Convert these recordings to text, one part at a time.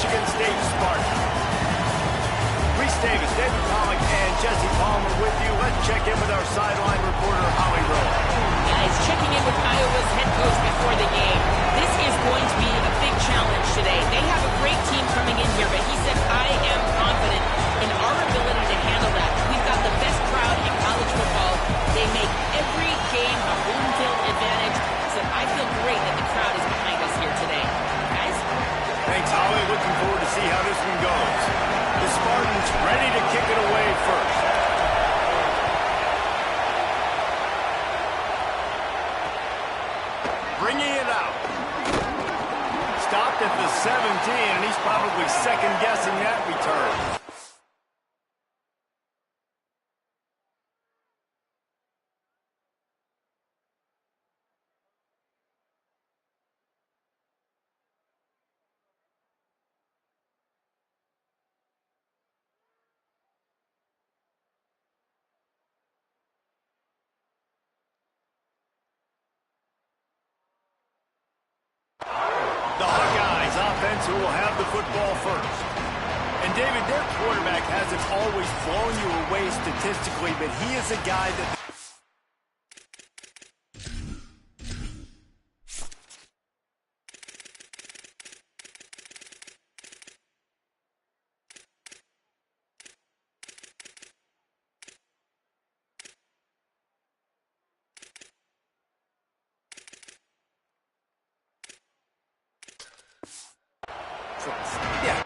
Michigan State Spartans. Reese Davis, David Pollack, and Jesse Palmer with you. Let's check in with our sideline reporter, Holly Rowe. Guys, checking in with Iowa's head coach before the game. This is going to be a big challenge today. They have a great team coming in here, but he said, I am confident in our ability to handle that. We've got the best crowd in college football. They make every game a home field advantage. He said, I feel great that the crowd is behind us here today. Guys? Thanks, Holly. Looking forward to see how this one goes. The Spartans ready to kick it away first. Bringing it out. Stopped at the 17, and he's probably second-guessing that return. The Hawkeyes offense who will have the football first. And David, their quarterback hasn't always blown you away statistically, but he is a guy that... Yeah.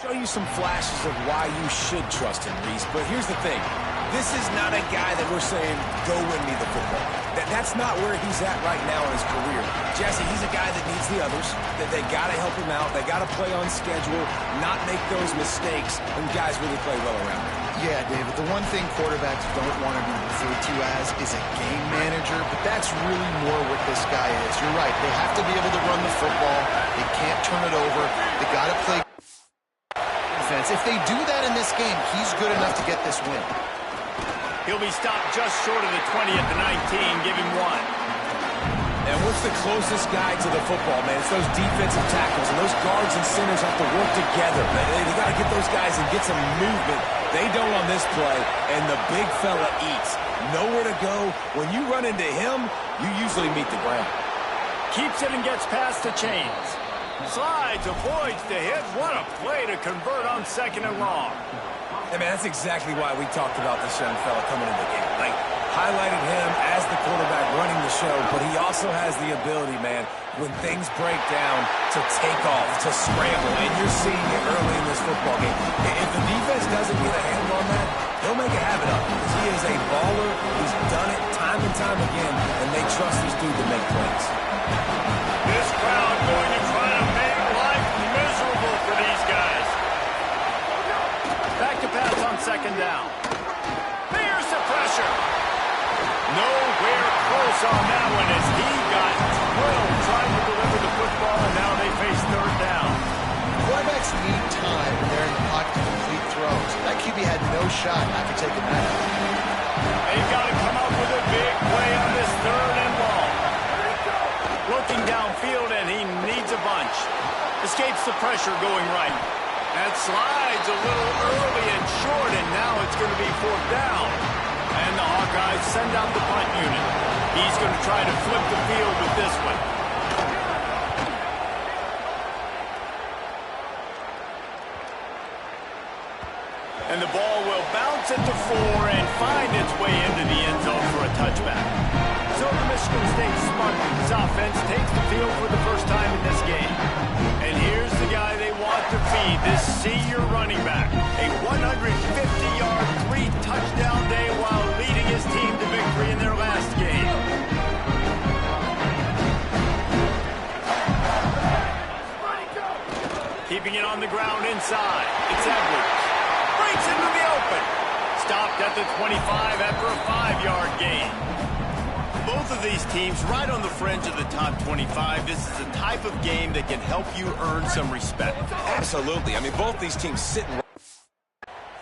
Show you some flashes of why you should trust him, Reese. But here's the thing. This is not a guy that we're saying, go win me the football. That's not where he's at right now in his career. Jesse, he's a guy that needs the others, that they got to help him out. They got to play on schedule, not make those mistakes, and guys really play well around him. Yeah, David, the one thing quarterbacks don't want to be referred to as is a game manager, but that's really more what this guy is. You're right. They have to be able to run the football. They can't turn it over. They got to play defense. If they do that in this game, he's good enough to get this win. He'll be stopped just short of the 20 at the 19. Give him one. And what's the closest guy to the football, man? It's those defensive tackles, and those guards and centers have to work together. They got to get those guys and get some movement. They don't on this play, and the big fella eats. Nowhere to go. When you run into him, you usually meet the ground. Keeps it and gets past the chains. Slides, avoids the hit. What a play to convert on second and long. Hey, man, that's exactly why we talked about this young fella coming into the game. Like, highlighted him as the quarterback running the show, but he also has the ability, man, when things break down, to take off, to scramble, and you're seeing it early in this football game. If the defense doesn't get a handle on that, he'll make a habit of it, because he is a baller. He's done it time and time again, and they trust this dude to make plays. This crowd going to try to make life miserable for these guys. Back to pass on second down. There's the pressure. Nowhere close on that one as he got drilled trying to deliver the football, and now they face third down. Quarterbacks need time when they're in the pocket to complete throws. That QB had no shot after taking that out. They've got to come up with a big play on this third and long. Looking downfield, and he needs a bunch. Escapes the pressure going right. That slides a little early and short, and now it's going to be fourth down. And the Hawkeyes send out the punt unit. He's going to try to flip the field with this one. And the ball will bounce at the 4 and find its way into the end zone for a touchback. So the Michigan State Spartans offense takes the field for the first time in this game. And here's the guy they want to feed, this senior running back. A 150-yard, 3-touchdown day while leading his team to victory in their last game. Keeping it on the ground inside. It's Edwards. Breaks into the open. Stopped at the 25 after a 5-yard gain. both of these teams right on the fringe of the top 25. This is the type of game that can help you earn some respect. Absolutely. I mean, both these teams sitting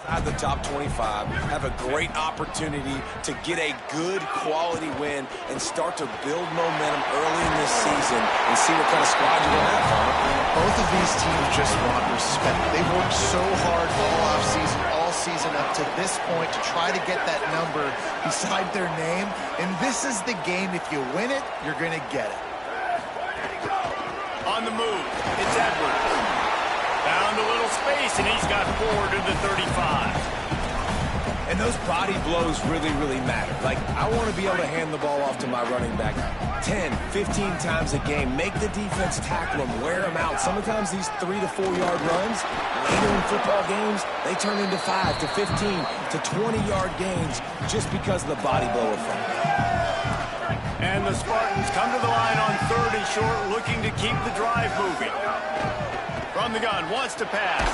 inside the top 25 have a great opportunity to get a good quality win and start to build momentum early in this season and see what kind of squad you're going to have, Farmer. Both of these teams just want respect. They've worked so hard all offseason, all season up to this point to try to get that number beside their name. And this is the game. If you win it, you're going to get it. On the move, it's Edwards. Found a little space, and he's got forward to the 35. And those body blows really, really matter. Like, I want to be able to hand the ball off to my running back 10, 15 times a game. Make the defense tackle them, wear them out. Sometimes these 3 to 4 yard runs, later in football games, they turn into 5 to 15 to 20 yard gains just because of the body blow effect. And the Spartans come to the line on 3rd and short, looking to keep the drive moving. From the gun, wants to pass.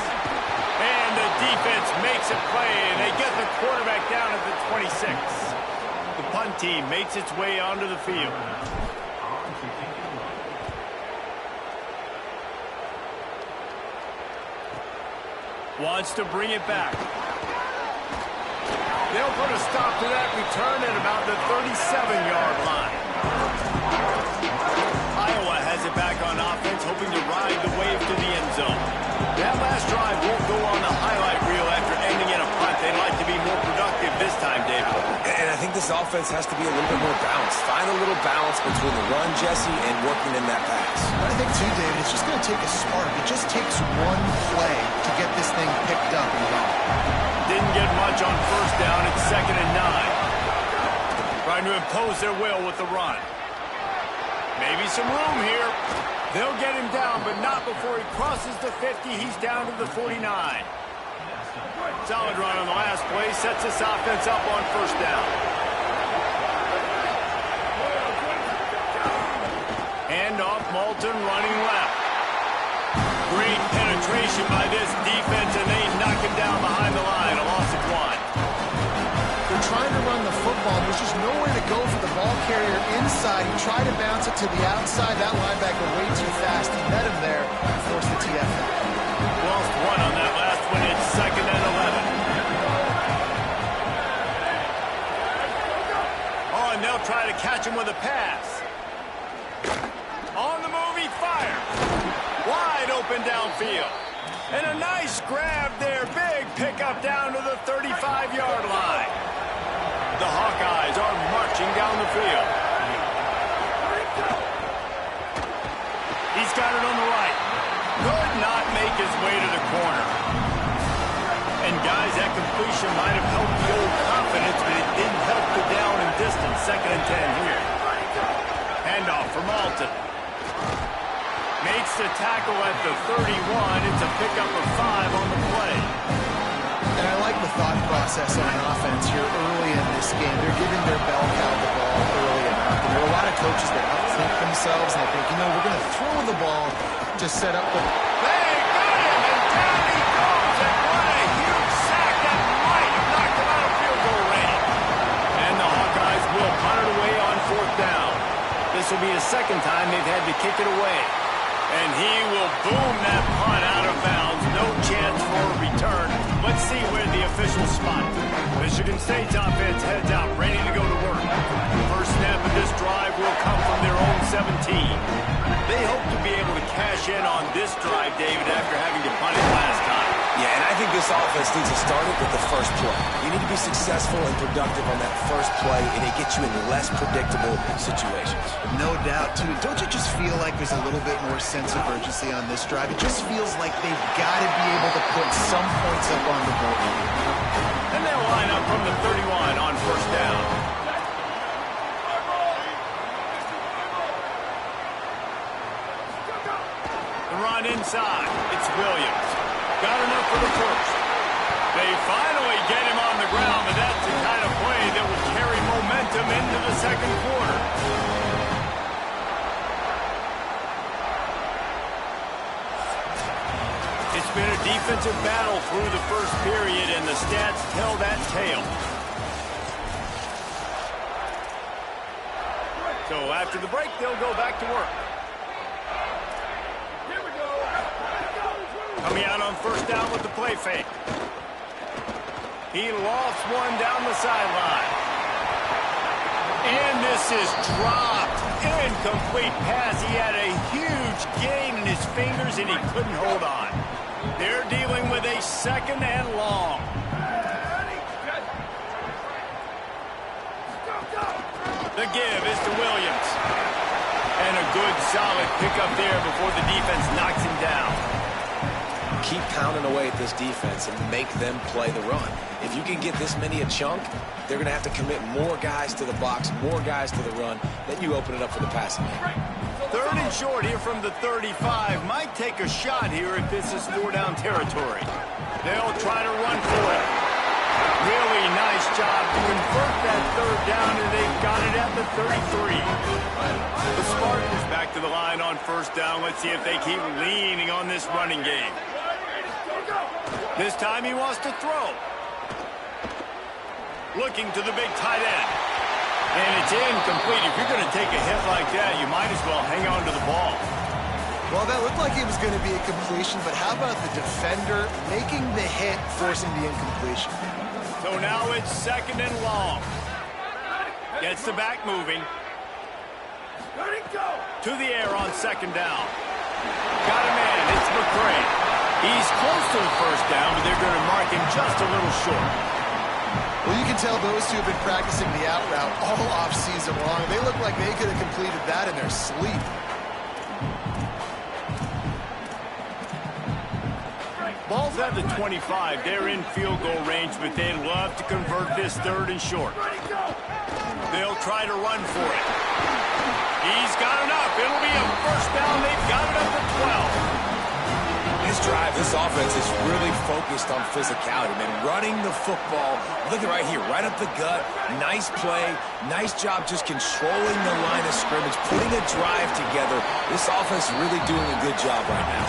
And the defense makes a play, and they get the quarterback down at the 26. The punt team makes its way onto the field. Wants to bring it back. They'll put a stop to that return at about the 37-yard line. Iowa has it back on offense, hoping to ride the wave to the end zone. That last drive won't go on the highlight reel after ending in a punt. They'd like to be more productive this time, David. And I think this offense has to be a little bit more balanced. Find a little balance between the run, Jesse, and working in that pass. I think, too, David, it's just going to take a spark. It just takes one play to get this thing picked up and going. Didn't get much on 1st down. It's 2nd and 9. Trying to impose their will with the run. Maybe some room here. They'll get him down, but not before he crosses the 50. He's down to the 49. Solid run on the last play. Sets this offense up on 1st down. Hand off, Malton running left. Great penetration by this defense, and they knock him down behind the line. A loss of 1. They're trying to run the football. There's just nowhere to go for the ball carrier inside. He tried to bounce it to the outside. That linebacker way too fast. He met him there and forced the TFL. Lost 1 on that last one. It's 2nd and 11. Oh, and they'll try to catch him with a pass. On the move, he fires. Wide open downfield. And a nice grab there. Big pickup down to the 35-yard line. The Hawkeyes are marching down the field. He's got it on the right. Could not make his way to the corner. And guys, that completion might have helped the old confidence, but it didn't help the down and distance. 2nd and 10 here. Handoff for Malton. Makes the tackle at the 31. It's a pickup of 5 on the play. And I like the thought process on offense here early in this game. They're giving their bell cow the ball early enough. And there are a lot of coaches that outthink themselves, and they think, you know, we're going to throw the ball to set up the... They got him, and down he goes, and what a huge sack that might have knocked him out of field goal range. And the Hawkeyes will punt it away on 4th down. This will be the 2nd time they've had to kick it away. And he will boom that punt out of bounds. No chance for a return. Let's see where the officials spot. Michigan State's offense heads out, ready to go to work. First snap of this drive will come from their own 17. They hope to be able to cash in on this drive, David, after having to punt it last time. Yeah, and I think this offense needs to start it with the first play. You need to be successful and productive on that first play, and it gets you in less predictable situations. No doubt, too. Don't you just feel like there's a little bit more sense of urgency on this drive? It just feels like they've got to be able to put some points up on the board. And they'll line up from the 31 on 1st down. The run inside. It's Williams. Got enough for the first. They finally get him on the ground, but that's the kind of play that will carry momentum into the 2nd quarter. It's been a defensive battle through the first period, and the stats tell that tale. So after the break, they'll go back to work. Coming out on first down with the play fake. He lofts one down the sideline. And this is dropped. Incomplete pass. He had a huge gain in his fingers, and he couldn't hold on. They're dealing with a second and long. The give is to Williams. And a good, solid pickup there before the defense knocks him down. Keep pounding away at this defense and make them play the run. If you can get this many a chunk, they're going to have to commit more guys to the box, more guys to the run. Then you open it up for the passing game. Third and short here from the 35. Might take a shot here if this is four-down territory. They'll try to run for it. Really nice job to convert that third down, and they've got it at the 33. The Spartans back to the line on first down. Let's see if they keep leaning on this running game. This time he wants to throw. Looking to the big tight end. And it's incomplete. If you're going to take a hit like that, you might as well hang on to the ball. Well, that looked like it was going to be a completion, but how about the defender making the hit, forcing the incompletion? So now it's second and long. Gets the back moving. To the air on second down. Got a man. It's McCray. He's close to the first down, but they're going to mark him just a little short. Well, you can tell those two have been practicing the out route all off-season long. They look like they could have completed that in their sleep. Ball's at the 25. They're in field goal range, but they'd love to convert this third and short. They'll try to run for it. He's got enough. It'll be a first down. They've got it up to 12. This drive, this offense is really focused on physicality, man. Running the football, look at right here, right up the gut. Nice play, nice job just controlling the line of scrimmage, putting a drive together. This offense really doing a good job right now.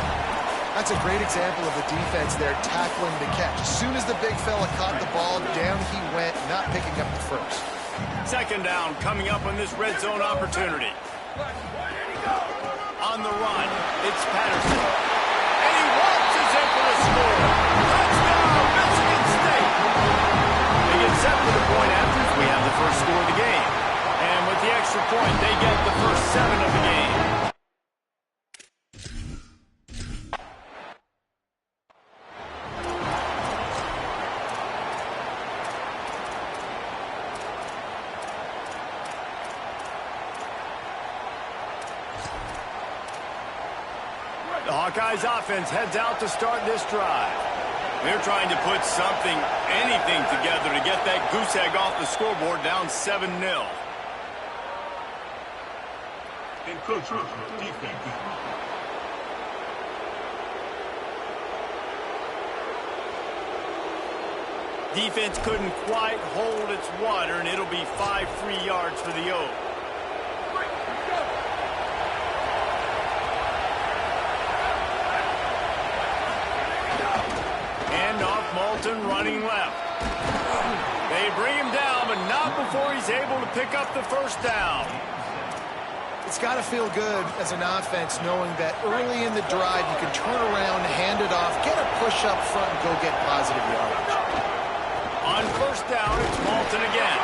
That's a great example of the defense there tackling the catch. As soon as the big fella caught the ball, down he went, not picking up the first. Second down coming up on this red zone opportunity. On the run, it's Patterson. And he waltzes in for the score. Touchdown, Michigan State. They get set for the point after we have the first score of the game. And with the extra point, they get the first 7 of the game. The Hawkeyes offense heads out to start this drive. They're trying to put something, anything together to get that goose egg off the scoreboard down 7-0. Defense couldn't quite hold its water, and it'll be 5 free yards for the Oaks. Moulton running left. They bring him down, but not before he's able to pick up the first down. It's got to feel good as an offense knowing that early in the drive you can turn around, hand it off, get a push up front, and go get positive yardage. On first down, it's Moulton again.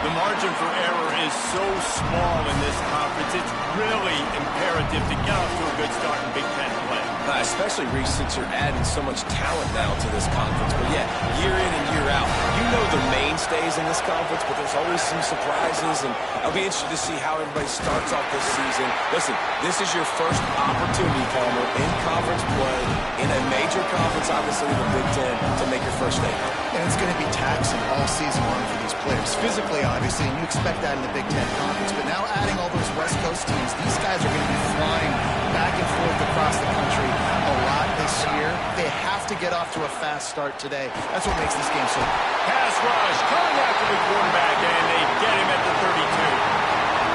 The margin for error is so small in this conference, it's really imperative to get off to a good start in Big Ten play. Especially, Reese, since you're adding so much talent now to this conference. But yeah, year in and year out, you know the mainstays in this conference, but there's always some surprises, and I'll be interested to see how everybody starts off this season. Listen, this is your first opportunity, Palmer, in conference play, in a major conference, obviously the Big Ten, to make your first statement. And it's going to be taxing all season long for these players. Physically, obviously, and you expect that in the Big Ten Conference. But now adding all those West Coast teams, these guys are going to be flying back and forth across the country a lot this year. They have to get off to a fast start today. That's what makes this game so. Pass rush coming after the quarterback, and they get him at the 32.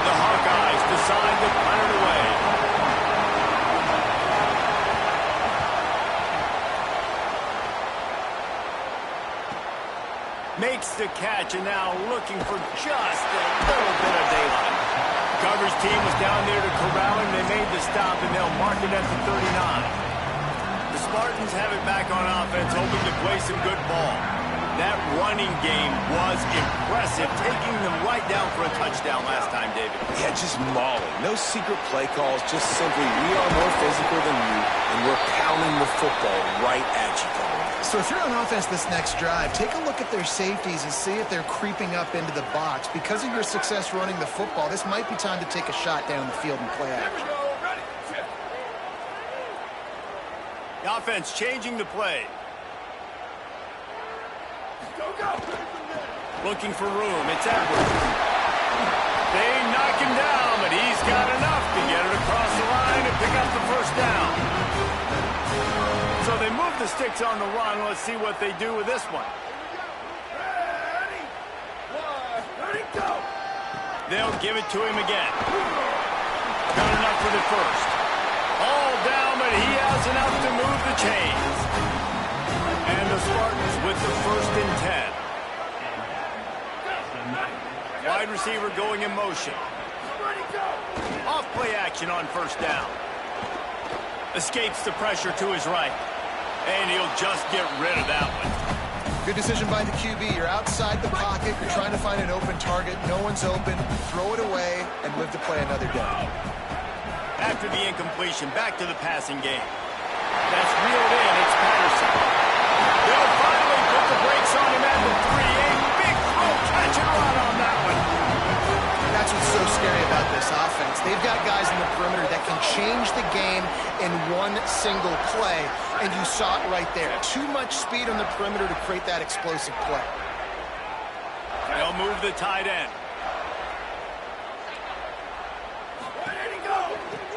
The Hawkeyes decide to punt it away. Makes the catch, and now looking for just a little bit of daylight. Coverage team was down there to corral him. They made the stop, and they'll mark it at the 39. The Spartans have it back on offense, hoping to play some good ball. That running game was impressive, taking them right down for a touchdown last time, David. Yeah, just mauling. No secret play calls, just simply we are more physical than you, and we're pounding the football right at you. So if you're on offense this next drive, take a look at their safeties and see if they're creeping up into the box. Because of your success running the football, this might be time to take a shot down the field and play action. The offense changing the play. Go. Looking for room. It's Edwards. They knock him down, but he's got enough to get it across the line and pick up the first down. So they move the sticks on the run. Let's see what they do with this one. Ready, go. They'll give it to him again. Got enough for the first. All down, but he has enough to move the chains. And the Spartans with the 1st and 10. Wide receiver going in motion. Off play action on 1st down. Escapes the pressure to his right. And he'll just get rid of that one. Good decision by the QB. You're outside the pocket. You're trying to find an open target. No one's open. Throw it away and live to play another down. After the incompletion, back to the passing game. That's reeled in. It's Patterson. They'll finally put the brakes on him at the 3. A big throw, catch and run on that one. That's what's so scary about this offense. They've got guys in the perimeter that can change the game in one single play, and you saw it right there. Too much speed on the perimeter to create that explosive play. They'll move the tight end.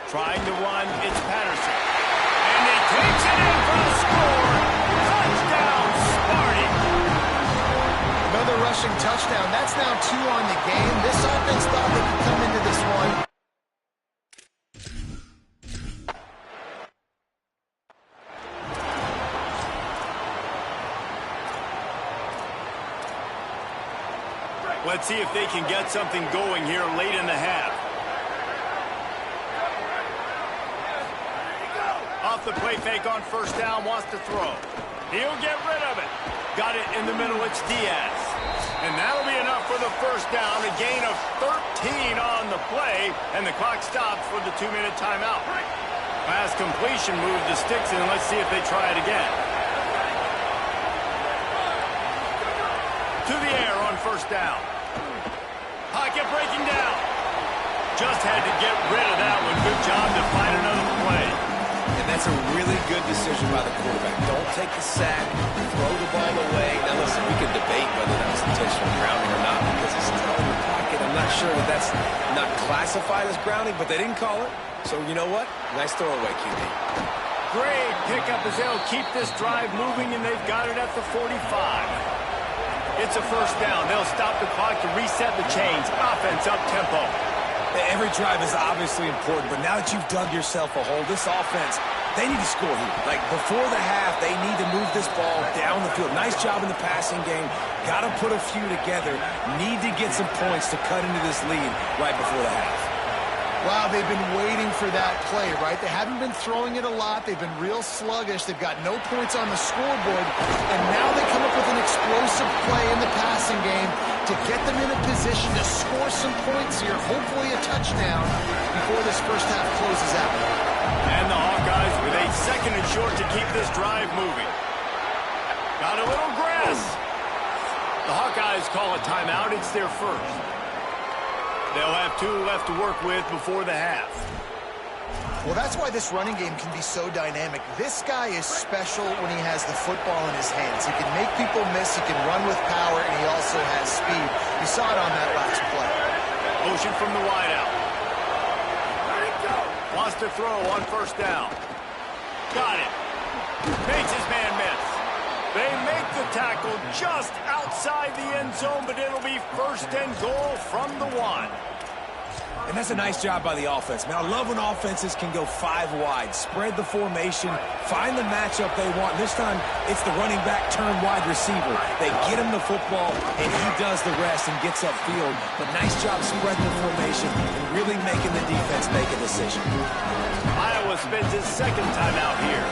Trying to run, it's Patterson. And he takes it in for the score. Touchdown, Sparty. Another rushing touchdown. That's now 2 on the game. This offense thought they could come into this one. Let's see if they can get something going here late in the half. Off the play fake on 1st down, wants to throw. He'll get rid of it. Got it in the middle, it's Diaz. And that'll be enough for the 1st down, a gain of 13 on the play, and the clock stops for the 2-minute timeout. Pass completion move the sticks in, let's see if they try it again. To the air on 1st down. Pocket breaking down. Just had to get rid of that one. Good job to find another play. And that's a really good decision by the quarterback. Don't take the sack, throw the ball away. Now listen, we can debate whether that was intentional grounding or not because he's still in the pocket. I'm not sure that that's not classified as grounding, but they didn't call it. So you know what? Nice throwaway, QB. Great pickup as they'll keep this drive moving, and they've got it at the 45. It's a 1st down. They'll stop the clock to reset the chains. Offense up tempo. Every drive is obviously important, but now that you've dug yourself a hole, this offense, they need to score here. Like, before the half, they need to move this ball down the field. Nice job in the passing game. Got to put a few together. Need to get some points to cut into this lead right before the half. Wow, they've been waiting for that play, right? They haven't been throwing it a lot. They've been real sluggish. They've got no points on the scoreboard. And now they come up with an explosive play in the passing game to get them in a position to score some points here, hopefully a touchdown, before this 1st half closes out. And the Hawkeyes with a 2nd and short to keep this drive moving. Got a little grass. The Hawkeyes call a timeout. It's their 1st. They'll have 2 left to work with before the half. Well, that's why this running game can be so dynamic. This guy is special when he has the football in his hands. He can make people miss, he can run with power, and he also has speed. You saw it on that last play. Motion from the wideout. Wants to throw on 1st down. Got it. Makes his man miss. They make the tackle just outside the end zone, but it'll be 1st and goal from the 1. And that's a nice job by the offense. Man, I love when offenses can go 5 wide, spread the formation, find the matchup they want. This time, it's the running back turned wide receiver. They get him the football, and he does the rest and gets upfield. But nice job spreading the formation and really making the defense make a decision. Iowa spends his second time out here.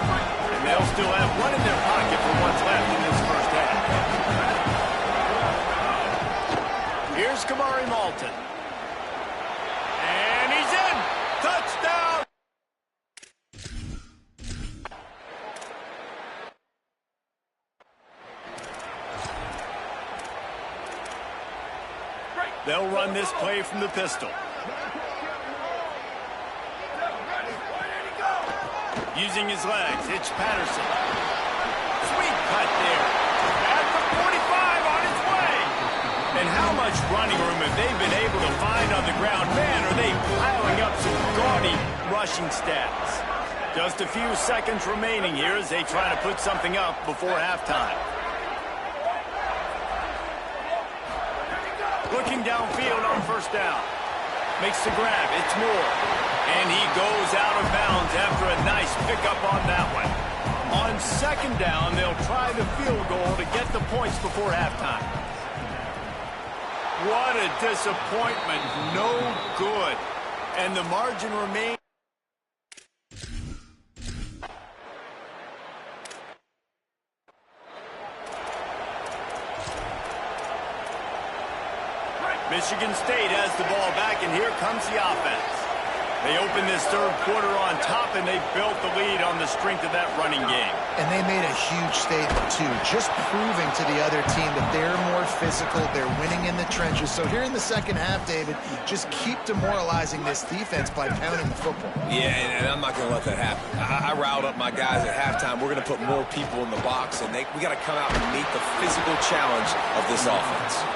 And they'll still have one in their pocket for what's left in this first half. Here's Kamari Malton. And he's in! Touchdown! They'll run this play from the pistol. Using his legs, it's Patterson. Sweet cut there. At the 45 on its way. And how much running room have they been able to find on the ground? Man, are they piling up some gaudy rushing stats. Just a few seconds remaining here as they try to put something up before halftime. Looking downfield on first down. Makes the grab. It's Moore. And he goes out of bounds after a nice pickup on that one. On second down, they'll try the field goal to get the points before halftime. What a disappointment. No good. And the margin remains. Michigan State has the ball back, and here comes the offense. They open this third quarter on top, and they built the lead on the strength of that running game. And they made a huge statement, too, just proving to the other team that they're more physical, they're winning in the trenches. So here in the second half, David, just keep demoralizing this defense by pounding the football. Yeah, and I'm not going to let that happen. I riled up my guys at halftime. We're going to put more people in the box, and we got to come out and meet the physical challenge of this offense.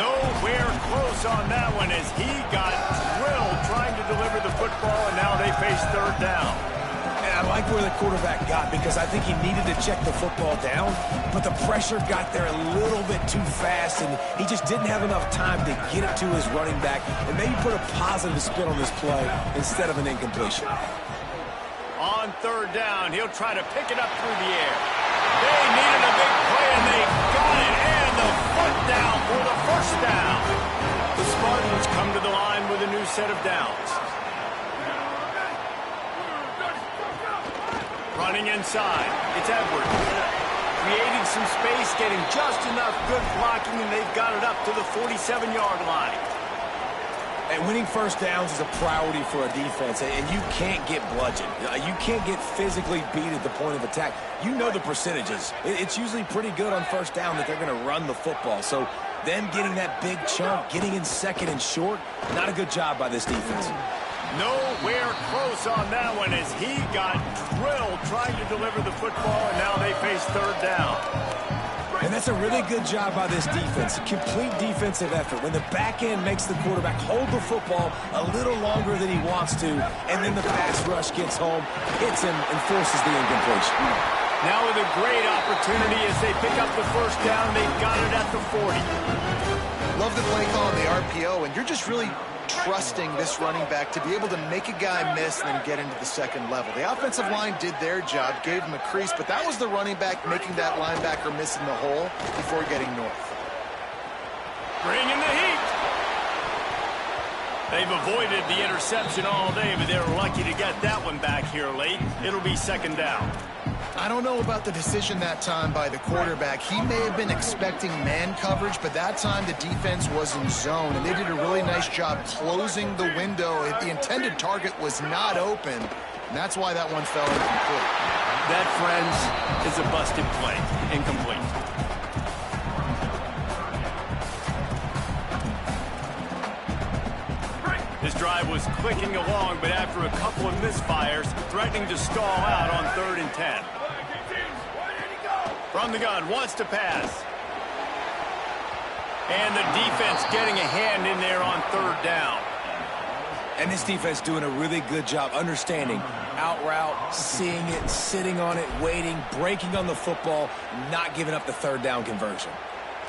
Nowhere close on that one as he got drilled trying to deliver the football, and now they face third down. And I like where the quarterback got because I think he needed to check the football down, but the pressure got there a little bit too fast, and he just didn't have enough time to get it to his running back and maybe put a positive spin on this play instead of an incompletion. On third down, he'll try to pick it up through the air. They needed a big play, and they got it, and the foot down for the first down. The Spartans come to the line with a new set of downs. Running inside, it's Edwards. Creating some space, getting just enough good blocking, and they've got it up to the 47-yard line. And winning first downs is a priority for a defense, and you can't get bludgeoned. You can't get physically beat at the point of attack. You know the percentages. It's usually pretty good on first down that they're going to run the football. So them getting that big chunk, getting in second and short, not a good job by this defense. Nowhere close on that one as he got drilled trying to deliver the football, and now they face third down. And that's a really good job by this defense. A complete defensive effort. When the back end makes the quarterback hold the football a little longer than he wants to, and then the pass rush gets home, hits him, and forces the incompletion. Now with a great opportunity as they pick up the first down, they've got it at the 40. Love the play call on the RPO, and you're just really trusting this running back to be able to make a guy miss and then get into the second level. The offensive line did their job, gave him a crease, but that was the running back making that linebacker miss in the hole before getting north. Bringing the heat. They've avoided the interception all day, but they're lucky to get that one back here late. It'll be second down. I don't know about the decision that time by the quarterback. He may have been expecting man coverage, but that time the defense was in zone, and they did a really nice job closing the window. The intended target was not open, and that's why that one fell incomplete. That, friends, is a busted play. Incomplete. This drive was clicking along, but after a couple of misfires, threatening to stall out on 3rd and 10. From the gun, wants to pass. And the defense getting a hand in there on 3rd down. And this defense doing a really good job understanding out route, seeing it, sitting on it, waiting, breaking on the football, not giving up the 3rd down conversion.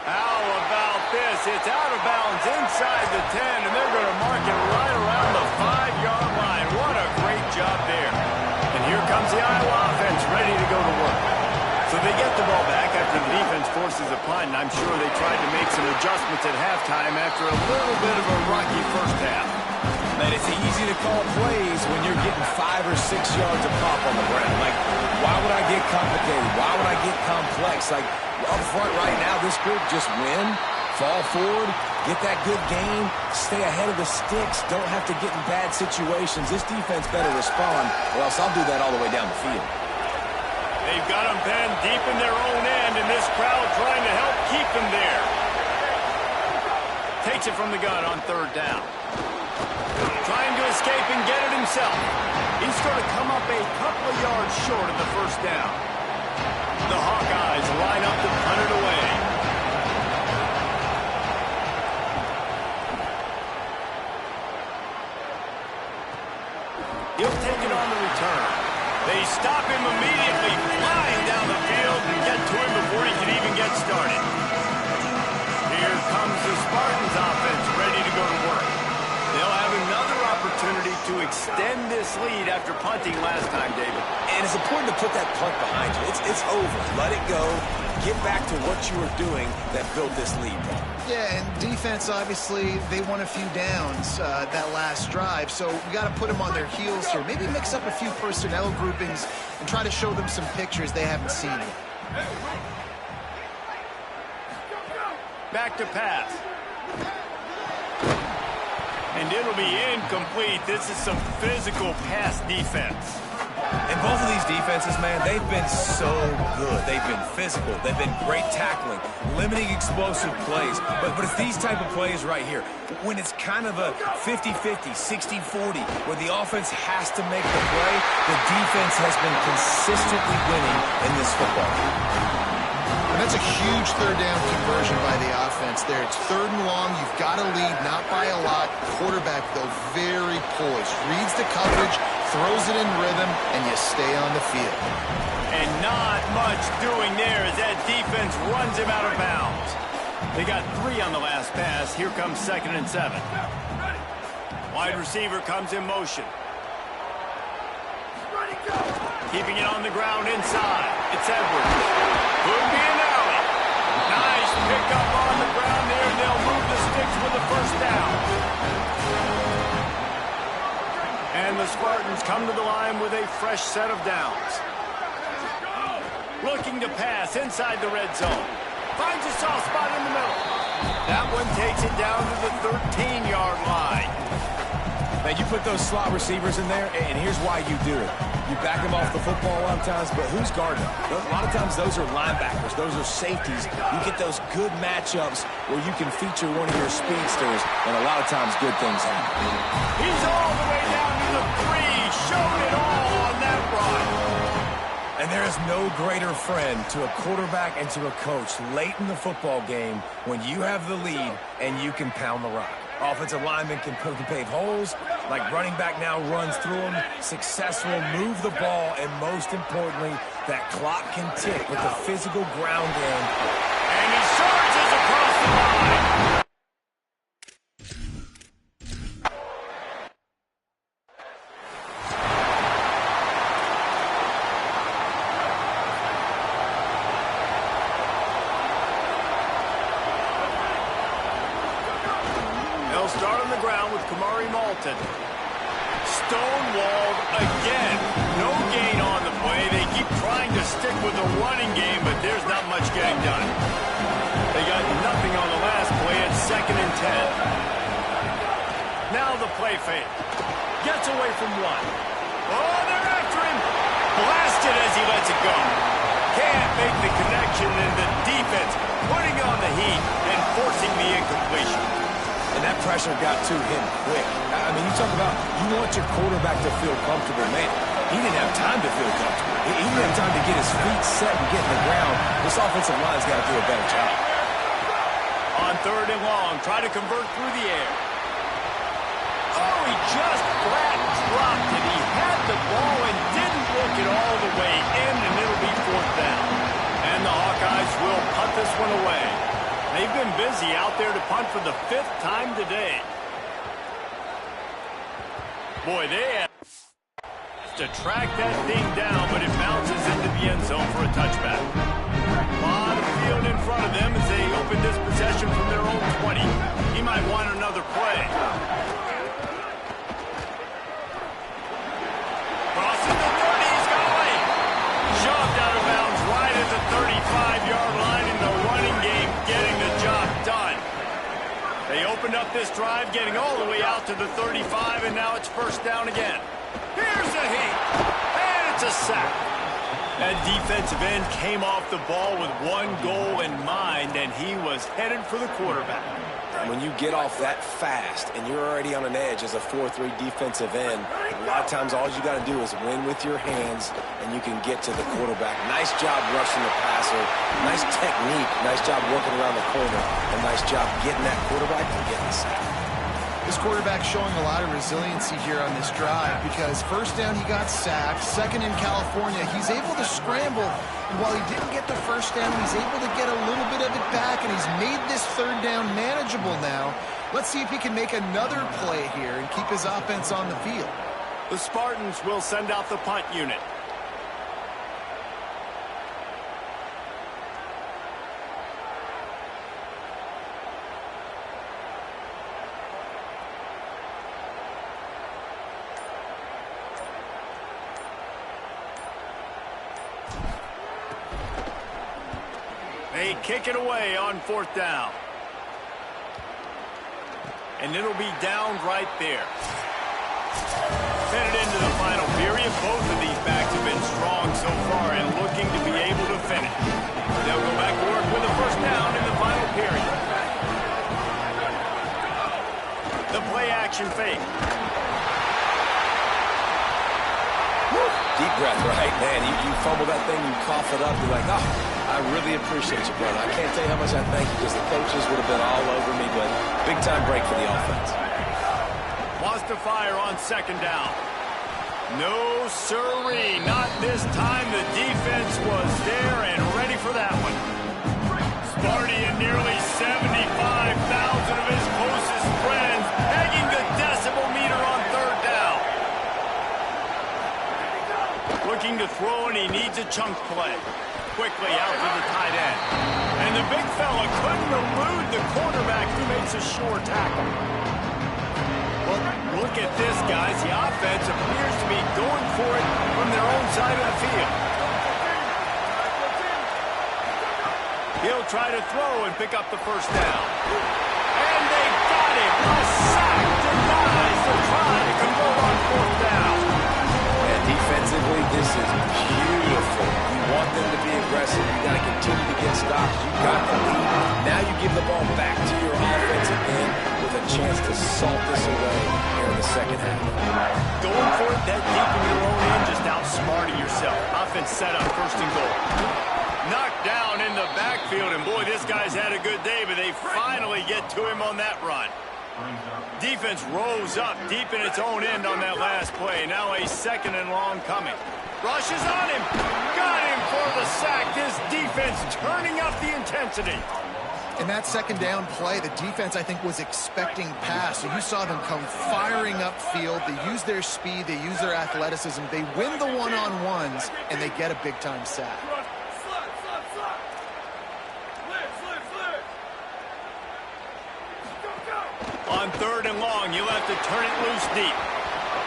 How about this? It's out of bounds inside the 10, and they're going to mark it right around the 5-yard line. What a great job there. And here comes the Iowa offense ready to go to work. So they get the ball back after the defense forces a punt, and I'm sure they tried to make some adjustments at halftime after a little bit of a rocky first half. Man, it's easy to call plays when you're getting 5 or 6 yards of pop on the ground. Like, why would I get complicated? Why would I get complex? Like, up front right now, this group just win, fall forward, get that good game, stay ahead of the sticks, don't have to get in bad situations. This defense better respond, or else I'll do that all the way down the field. They've got them penned deep in their own end, and this crowd trying to help keep them there. Takes it from the gun on 3rd down. Trying to escape and get it himself. He's going to come up a couple of yards short of the 1st down. The Hawkeyes line up to punt it away. He'll take it on the return. They stop him immediately, flying down the field and get to him before he can even get started. Here comes the Spartans offense ready to go to work. They'll have another opportunity to extend this lead after punting last time, David. And it's important to put that punt behind you. It's over. Let it go. Get back to what you were doing that built this lead. Yeah, and defense, obviously, they won a few downs that last drive, so we got to put them on their heels here. Maybe mix up a few personnel groupings and try to show them some pictures they haven't seen. Back to pass. And it'll be incomplete. This is some physical pass defense. And both of these defenses, man, they've been so good. They've been physical. They've been great tackling, limiting explosive plays. But it's these type of plays right here, when it's kind of a 50-50, 60-40, where the offense has to make the play, the defense has been consistently winning in this football game. And that's a huge 3rd down conversion by the offense there. It's 3rd and long. You've got to lead, not by a lot. Quarterback, though, very poised. Reads the coverage, throws it in rhythm, and you stay on the field. And not much doing there as that defense runs him out of bounds. They got 3 on the last pass. Here comes 2nd and 7. Wide receiver comes in motion. Keeping it on the ground inside. It's Edwards. Could be an alley. Nice pickup on the ground there, and they'll move the sticks with the 1st down. And the Spartans come to the line with a fresh set of downs. Looking to pass inside the red zone. Finds a soft spot in the middle. That one takes it down to the 13-yard line. Man, you put those slot receivers in there, and here's why you do it. You back them off the football a lot of times, but who's guarding them? A lot of times those are linebackers. Those are safeties. You get those good matchups where you can feature one of your speedsters, and a lot of times good things happen. He's all the way down to the 3. Showed it all on that run. And there is no greater friend to a quarterback and to a coach late in the football game when you have the lead and you can pound the rock. Offensive linemen can pave holes, like running back now runs through them, successful, move the ball, and most importantly, that clock can tick with the physical ground game. And he surges across the line. Start on the ground with Kamari Malton. Stonewalled again. No gain on the play. They keep trying to stick with the running game, but there's not much getting done. They got nothing on the last play at 2nd and 10. Now the play fake. Gets away from 1. Oh, they're after him. Blasted as he lets it go. Can't make the connection, and the defense putting on the heat and forcing the incompletion. And that pressure got to him quick. I mean, you talk about you want your quarterback to feel comfortable. Man, he didn't have time to feel comfortable. He didn't have time to get his feet set and get in the ground. This offensive line's got to do a better job. On 3rd and long, try to convert through the air. Oh, he just flat dropped it. He had the ball and didn't look it all the way in, and it'll be 4th down. And the Hawkeyes will punt this one away. They've been busy out there to punt for the 5th time today. Boy, they have to track that thing down, but it bounces into the end zone for a touchback. A lot of field in front of them as they open this possession from their own 20. He might want another play. Crosses the 30, he's got away. Shoved out of bounds right at the 35-yard line in the running game, getting the job done. They opened up this drive, getting all the way out to the 35, and now it's first down again. Here's a hit, and it's a sack. That defensive end came off the ball with one goal in mind, and he was headed for the quarterback. When you get off that fast and you're already on an edge as a 4-3 defensive end, a lot of times all you got to do is win with your hands, and you can get to the quarterback. Nice job rushing the passer. Nice technique. Nice job working around the corner. And nice job getting that quarterback and getting the sack. This quarterback showing a lot of resiliency here on this drive because first down he got sacked, second in California, he's able to scramble, and while he didn't get the first down, he's able to get a little bit of it back, and he's made this third down manageable now. Let's see if he can make another play here and keep his offense on the field. The Spartans will send out the punt unit. They kick it away on 4th down. And it'll be down right there. Headed into the final period, both of these backs have been strong so far and looking to be able to finish. They'll go back to work with a first down in the final period. The play action fake. Deep breath, right? Man, you fumble that thing, you cough it up, you're like, oh, I really appreciate you, brother. I can't tell you how much I thank you because the coaches would have been all over me, but big-time break for the offense. Wants to fire on 2nd down. No, sirree, not this time. The defense was there and ready for that one. Sparty and nearly 75,000 of his closest friends pegging the decibel meter on 3rd down. Looking to throw, and he needs a chunk play. Quickly out to the tight end. And the big fella couldn't elude the quarterback who makes a sure tackle. Well, look at this, guys. The offense appears to be going for it from their own side of the field. He'll try to throw and pick up the first down. And they got him. A sack denies the try to convert on 4th down. And defensively, this is beautiful. You want them to be aggressive. You got to continue to get stops. You got the lead. Now you give the ball back to your offensive end with a chance to salt this away here in the second half. Going for it that deep in your own end, just outsmarting yourself. Offense set up 1st and goal. Knocked down in the backfield, and boy, this guy's had a good day, but they finally get to him on that run. Defense rose up deep in its own end on that last play. Now a 2nd and long coming. Rushes on him. Got him for the sack. This defense turning up the intensity. In that 2nd down play, the defense, I think, was expecting pass. So you saw them come firing upfield. They use their speed. They use their athleticism. They win the one-on-ones, and they get a big-time sack. On 3rd and long, you'll have to turn it loose deep.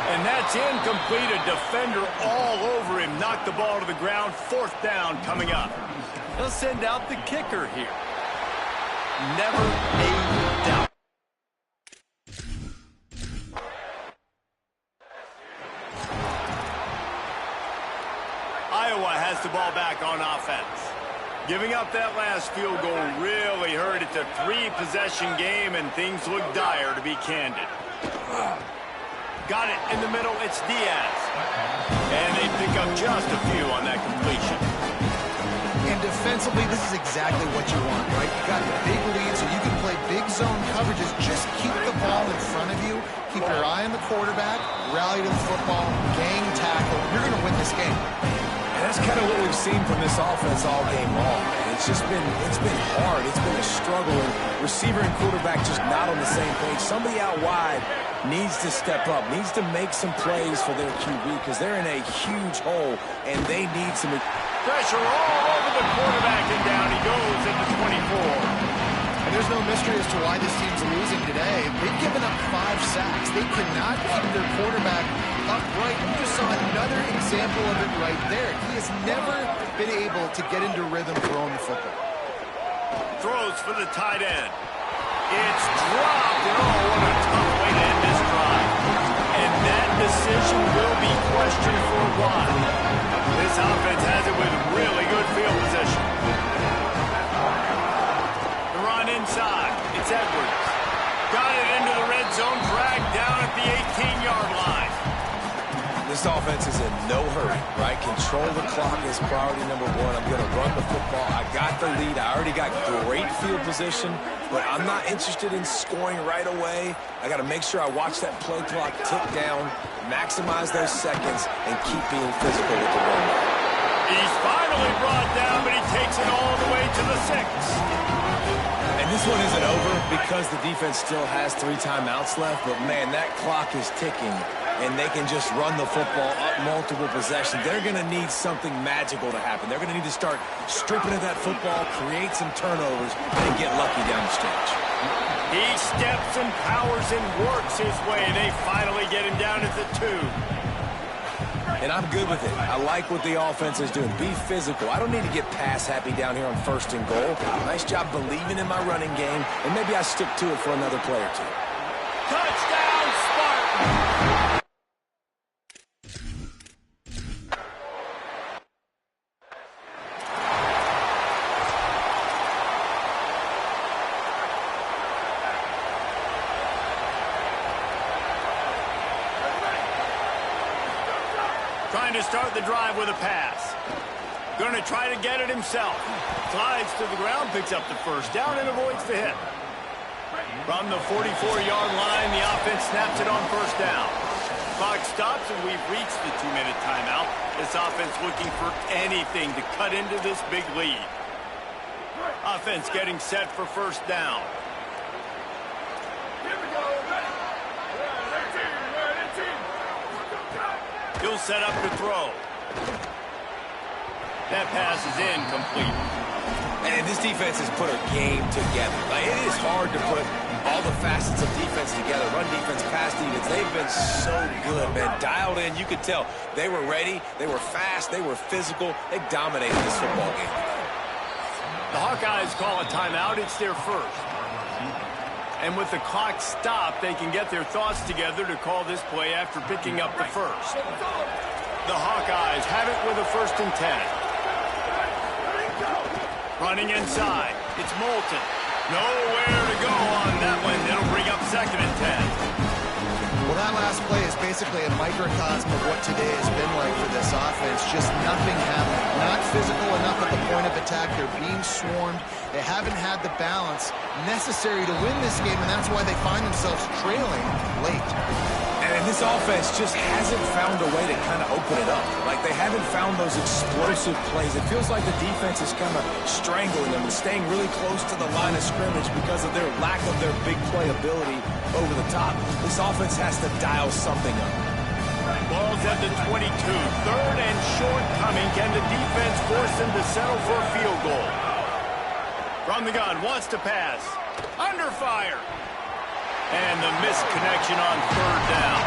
And that's incomplete. A defender all over him. Knocked the ball to the ground. 4th down coming up. They'll send out the kicker here. Never a doubt. Iowa has the ball back on offense. Giving up that last field goal really hurt. It's a 3-possession game, and things look dire, to be candid. Got it in the middle. It's Diaz. And they pick up just a few on that completion. And defensively, this is exactly what you want, right? You got the big lead, so you can play big zone coverages. Just keep the ball in front of you. Keep your eye on the quarterback. Rally to the football. Gang tackle. You're going to win this game. And that's kind of what we've seen from this offense all game long. It's been hard. It's been a struggle Receiver and quarterback just not on the same page. Somebody out wide needs to step up, needs to make some plays for their QB because they're in a huge hole, and they need some... Pressure all over the quarterback, and down he goes at the 24. And there's no mystery as to why this team's losing today. They've given up 5 sacks. They cannot keep their quarterback upright. You just saw another example of it right there. He has never been able to get into rhythm throwing the football. Throws for the tight end. It's dropped, and oh, what a tough way to end this drive. And that decision will be questioned for a while. This offense has it with really good field position. The run inside. It's Edwards. Got it into the red zone, dragged down at the 18-yard line. This offense is in no hurry, right? Control the clock is priority number 1. I'm going to run the football. I got the lead. I already got great field position, but I'm not interested in scoring right away. I got to make sure I watch that play clock tick down, maximize those seconds, and keep being physical with the run. He's finally brought down, but he takes it all the way to the 6. And this one isn't over because the defense still has 3 timeouts left, but man, that clock is ticking, and they can just run the football up multiple possessions. They're going to need something magical to happen. They're going to need to start stripping at that football, create some turnovers, and get lucky down the stretch. He steps and powers and works his way. They finally get him down at the 2. And I'm good with it. I like what the offense is doing. Be physical. I don't need to get pass happy down here on 1st and goal. Nice job believing in my running game, and maybe I stick to it for another play or 2. Touchdown, Spartan! Trying to start the drive with a pass. Going to try to get it himself. Slides to the ground, picks up the first down, and avoids the hit. From the 44-yard line, the offense snaps it on 1st down. Clock stops, and we've reached the 2-minute timeout. This offense looking for anything to cut into this big lead. Offense getting set for 1st down. He'll set up to throw. That pass is incomplete. And this defense has put a game together. Like, it is hard to put all the facets of defense together. Run defense, pass defense. They've been so good, man. Dialed in. You could tell they were ready. They were fast. They were physical. They dominated this football game. The Hawkeyes call a timeout. It's their first. And with the clock stopped, they can get their thoughts together to call this play after picking up the first. The Hawkeyes have it with a 1st and 10. Running inside. It's Moulton. Nowhere to go on that one. It'll bring up 2nd and 10. Well, that last play is basically a microcosm of what today has been like for this offense. Just nothing happening. Not physical enough at the point of attack. They're being swarmed. They haven't had the balance necessary to win this game, and that's why they find themselves trailing late. And this offense just hasn't found a way to kind of open it up. Like, they haven't found those explosive plays. It feels like the defense is kind of strangling them and staying really close to the line of scrimmage because of their lack of their big play ability over the top. This offense has to dial something up. Ball's at the 22. 3rd and short coming. Can the defense force them to settle for a field goal? From the gun, wants to pass. Under fire. And the missed connection on 3rd down.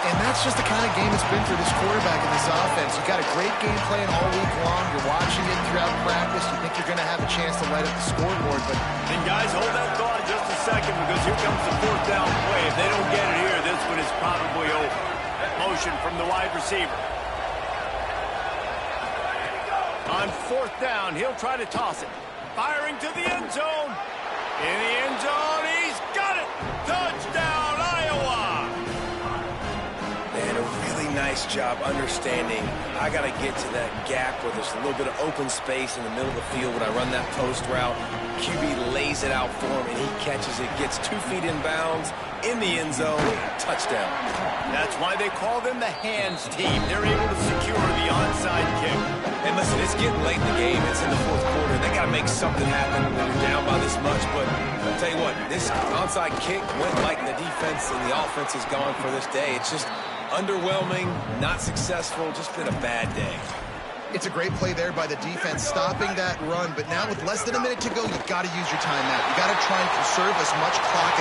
And that's just the kind of game it's been for this quarterback in this offense. You've got a great game plan all week long. You're watching it throughout practice. You think you're going to have a chance to light up the scoreboard. But and guys, hold that thought just a second because here comes the 4th down play. If they don't get it here, this one is probably over. Motion from the wide receiver. On 4th down, he'll try to toss it. Firing to the end zone. In the end zone, he's got it. Touchdown, Iowa. Man, a really nice job understanding I got to get to that gap where there's a little bit of open space in the middle of the field when I run that post route. QB lays lays it out for him, and he catches it, gets 2 feet in bounds, in the end zone, touchdown. That's why they call them the hands team. They're able to secure the onside kick. And listen, it's getting late in the game. It's in the 4th quarter. They got to make something happen when you're down by this much. But I'll tell you what, this onside kick went like the defense and the offense is gone for this day. It's just underwhelming, not successful, just been a bad day. It's a great play there by the defense, stopping that run. But now with less than a minute to go, you've got to use your timeout. You got to try and conserve as much clock